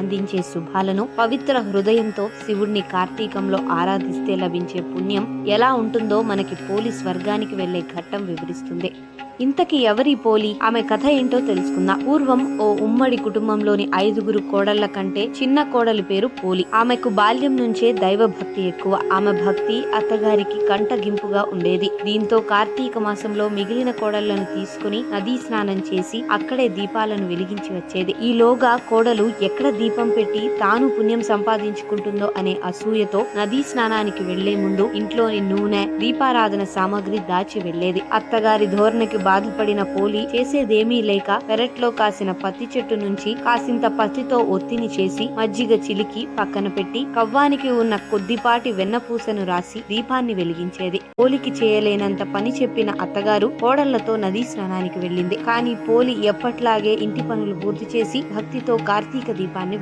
అందించే శుభాలను పవిత్ర హృదయంతో శివుణ్ణి కార్తీకంలో ఆరాధిస్తే లభించే పుణ్యం ఎలా ఉంటుందో మనకి పోలి స్వర్గానికి వెళ్లే ఘట్టం వివరిస్తుంది. ఇంతకీ ఎవరి పోలి, ఆమె కథ ఏంటో తెలుసుకుందాం. పూర్వం ఓ ఉమ్మడి కుటుంబంలోని 5 కోడళ్ల కంటే చిన్న కోడలి పేరు పోలి. ఆమెకు బాల్యం నుంచే దైవ భక్తి ఎక్కువ. ఆమె భక్తి అత్తగారికి కంటగింపుగా ఉండేది. దీంతో కార్తీక మాసంలో మిగిలిన కోడళ్లను తీసుకుని నదీ స్నానం చేసి అక్కడే దీపాలను వెలిగించి వచ్చేది. ఈలోగా కోడలు ఎక్కడ దీపం పెట్టి తాను పుణ్యం సంపాదించుకుంటుందో అనే అసూయతో నదీ స్నానానికి వెళ్లే ముందు ఇంట్లోని నూనె, దీపారాధన సామాగ్రి దాచి వెళ్లేది. అత్తగారి ధోరణికి బాధపడిన పోలి చేసేదేమీ లేక పెరట్లో కాసిన పత్తి చెట్టు నుంచి కాసింత పత్తితో ఒత్తిని చేసి మజ్జిగ చిలికి పక్కన పెట్టి కవ్వానికి ఉన్న కొద్దిపాటి వెన్నపూసను రాసి దీపాన్ని వెలిగించేది. పోలికి చేయలేనంత పని చెప్పిన అత్తగారు కోడళ్లతో నదీ స్నానానికి వెళ్ళింది. కానీ పోలి ఎప్పట్లాగే ఇంటి పనులు పూర్తి చేసి భక్తితో కార్తీక దీపాన్ని